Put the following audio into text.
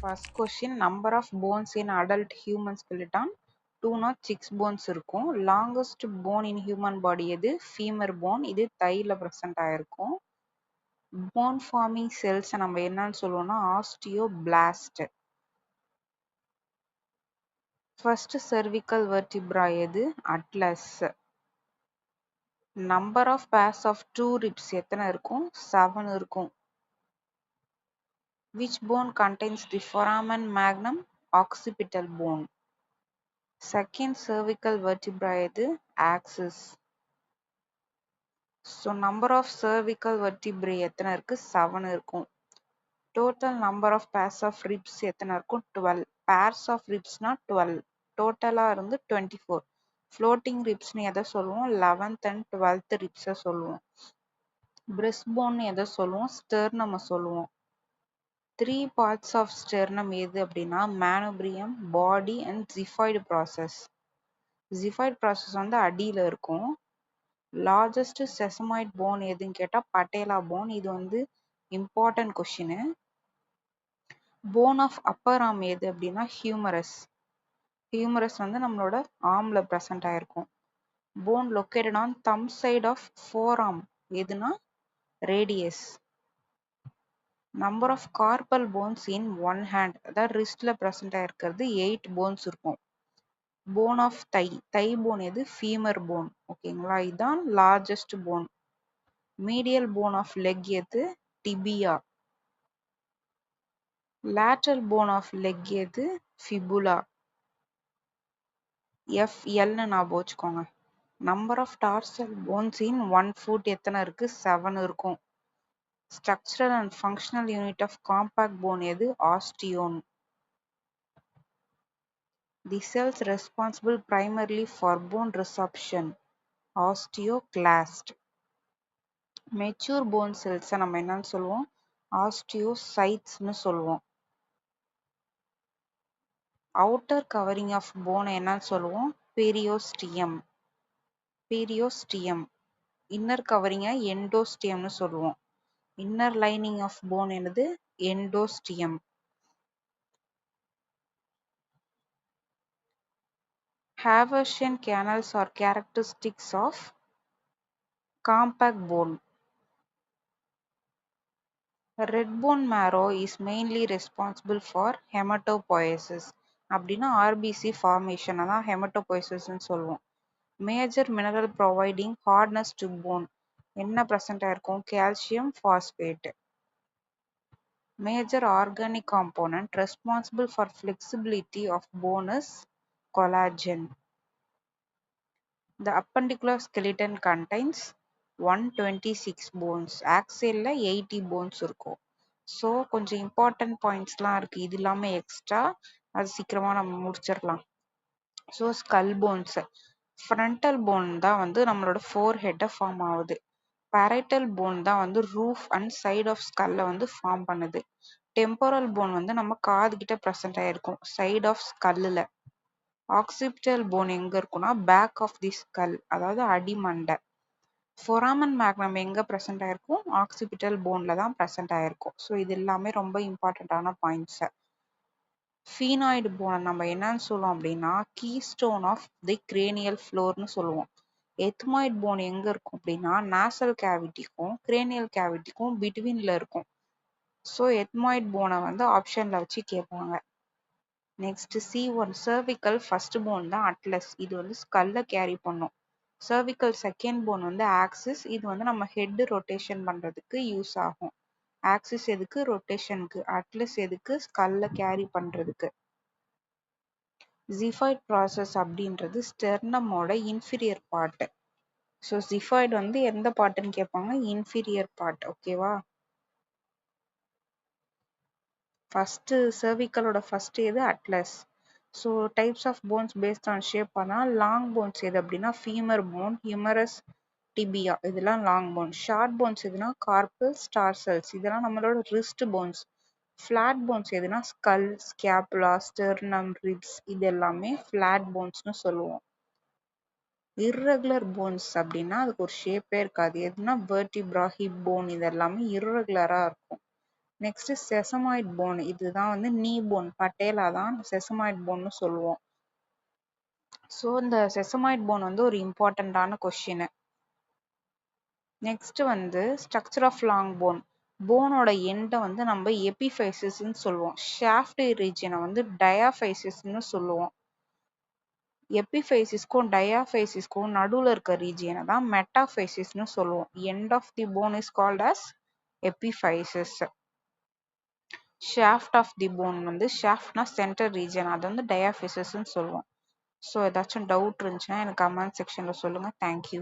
First question, number of bones in adult human skeleton 206 bones இருக்கும். Longest bone in human body எது? Femur bone. இது தைல present ஆயிருக்கும். Bone forming cells நம்ம என்னன்னு சொல்லுவோம்னா osteoblast. First cervical vertebra எது? Atlas. Number of pairs of two ribs எத்தனை இருக்கும்? 7 இருக்கும். Which bone contains the foramen magnum? Occipital bone. Second cervical vertebra எது? Axis. So number of cervical vertebrae எத்தனை இருக்கு? 7 இருக்கும். Total number of pairs of ribs எத்தனை இருக்கும்? 12. Pairs of ribs னா 12. டோட்டலா இருந்து 24. Floating ribs னு எதை சொல்லுவோம்? 11th and 12th ribs சொல்லுவோம். Breastbone எதை சொல்லுவோம்? Sternum சொல்லுவோம். 3 parts of sternum எது அப்படின்னா manubrium, body and xiphoid process. Xiphoid process வந்து அடியில இருக்கும். Largest sesamoid bone எதுன்னு கேட்டா patella bone. இது வந்து important question. Bone of upper arm எது அப்படின்னா humerus. Humerus வந்து நம்மளோட armல present ஆயிருக்கும். Bone located on thumb side of forearm எதுனா radius. Number of carpal bones in one hand, அதாவது wristல present ஆயிருக்கிறது 8 bones இருக்கும். Bone of thigh bone எது? Femur bone. ஓகேங்களா, இதுதான் largest bone. Medial bone of leg எது? Tibia. Lateral bone of leg எது? Fibula. FL னு ஞாபகம் வச்சுக்கோங்க. Number of tarsal bones in one foot எத்தனை இருக்கு? 7 இருக்கும். Structural and functional unit of compact bone எது? Osteon. The cells responsible primarily for bone resorption, osteoclast. Mature bone cells நம்ம என்னன்னு சொல்லுவோம்? Osteocytes னு சொல்லுவோம். Outer covering of bone என்னன்னு சொல்லுவோம்? Periosteum. Periosteum. Inner covering endosteum னு சொல்லுவோம். Inner lining of bone என்னது? Endosteum. Haversian canals are characteristics of compact bone. Red bone marrow is mainly responsible for hematopoiesis. அப்படின்னா RBC formation அதான் hematopoiesis ன்னு சொல்லுவோம். Major mineral providing hardness to bone என்ன present ஆயிருக்கும்? Calcium phosphate. Major organic component responsible for flexibility of bone is collagen. The appendicular skeleton contains 126 bones. Axial 80 bones இருக்கும். So கொஞ்சம் important பாயிண்ட்ஸ்லாம் இருக்கு. இது இல்லாமல் எக்ஸ்ட்ரா அது சீக்கிரமா நம்ம முடிச்சிடலாம். So skull bones, frontal bone தான் வந்து நம்மளோட ஃபோர் ஹெட்டை ஃபார்ம் ஆகுது. பேரைட்டல் போன் தான் வந்து ரூஃப் அண்ட் சைட் ஆஃப் ஸ்கல்ல வந்து ஃபார்ம் பண்ணுது. டெம்போரல் போன் வந்து நம்ம காது கிட்ட ப்ரெசென்ட் ஆயிருக்கும் சைட் ஆஃப் ஸ்கல்லுல. ஆக்சிபிட்டல் போன் எங்க இருக்குன்னா பேக் ஆஃப் தி ஸ்கல், அதாவது அடிமண்டை. foramen magnum எங்க present ஆயிருக்கும்? ஆக்சிபிட்டல் போன்ல தான் present ஆயிருக்கும். ஸோ இது எல்லாமே ரொம்ப இம்பார்ட்டண்டான பாயிண்ட்ஸ். ஃபீனாய்டு போனை நம்ம என்னன்னு சொல்லுவோம் அப்படின்னா கீஸ்டோன் ஆஃப் தி கிரேனியல் ஃப்ளோர்னு சொல்லுவோம். எத்மாய்டு போன் எங்க இருக்கும் அப்படின்னா நாசல் கேவிட்டிக்கும் கிரேனியல் கேவிட்டிக்கும் பிட்வீன்ல இருக்கும். ஸோ எத்மாய்டு போனை வந்து ஆப்ஷன்ல வச்சு கேட்பாங்க. Next C1 cervical first phone தான் அட்லஸ். இது வந்து ஸ்கல்ல கேரி பண்ணும். cervical செகண்ட் போன் வந்து ஆக்சிஸ். இது வந்து நம்ம ஹெட் ரொட்டேஷன் பண்றதுக்கு யூஸ் ஆகும். ஆக்சிஸ் எதுக்கு? ரொட்டேஷனுக்கு. அட்லஸ் எதுக்கு? ஸ்கல்ல கேரி பண்றதுக்கு. ஜிஃபாய்ட் ப்ராசஸ் அப்படின்றது ஸ்டெர்னமோட இன்ஃபீரியர் பார்ட். ஸோ ஜிஃபாய்டு வந்து எந்த பார்ட்டுன்னு கேட்பாங்க? Inferior part. ஓகேவா? ஃபர்ஸ்ட் cervicalோட ஃபர்ஸ்ட் எது? Atlas. So types of bones based on shape பண்ணா லாங் போன்ஸ் எது அப்படின்னா ஃபீமர் போன், ஹியூமரஸ், டிபியா, இதெல்லாம் லாங் போன். ஷார்ட் போன்ஸ் எதுனா கார்பல்ஸ், டார்சல்ஸ், இதெல்லாம் நம்மளோட ரிஸ்ட் போன்ஸ். ஃபிளாட் போன்ஸ் எதுனா ஸ்கல், ஸ்கேப்புலா, ஸ்டெர்னம், ரிப்ஸ், இது எல்லாமே ஃபிளாட் போன்ஸ்னு சொல்லுவோம். இர்ரெகுலர் போன்ஸ் அப்படின்னா அதுக்கு ஒரு ஷேப்பே இருக்காது. எதுனா வெர்டிப்ரா, ஹிப் போன், இது எல்லாமே இர்ரெகுலரா இருக்கும். நெக்ஸ்ட் செசமாய்ட் போன், இதுதான் வந்து நீ போன், பட்டேலா தான் செசமாய்ட் போன்னு சொல்லுவோம். ஸோ இந்த செசமாய்ட் போன் வந்து ஒரு இம்பார்ட்டண்ட்டான கொஸ்டின். நெக்ஸ்ட் வந்து ஸ்ட்ரக்சர் ஆஃப் லாங் போன். போனோட எண்டை வந்து நம்ம எபிஃபைசிஸ்ன்னு சொல்லுவோம். ஷாஃப்ட் ரீஜனை வந்து டயாஃபைசிஸ்ன்னு சொல்லுவோம். எபிஃபைசிஸ்க்கும் டயாஃபைசிஸ்க்கும் நடுவில் இருக்க ரீஜியனை தான் மெட்டாஃபைசிஸ்ன்னு சொல்லுவோம். End of the bone is called as epiphysis. Shaft of the bone வந்து ஷாஃப்ட்னா சென்டர் ரீஜன், அது வந்து டயாஃபைசிஸ்ன்னு சொல்லுவோம். ஸோ ஏதாச்சும் டவுட் இருந்துச்சுன்னா எனக்கு கமெண்ட் செக்ஷனில் சொல்லுங்கள். தேங்க்யூ.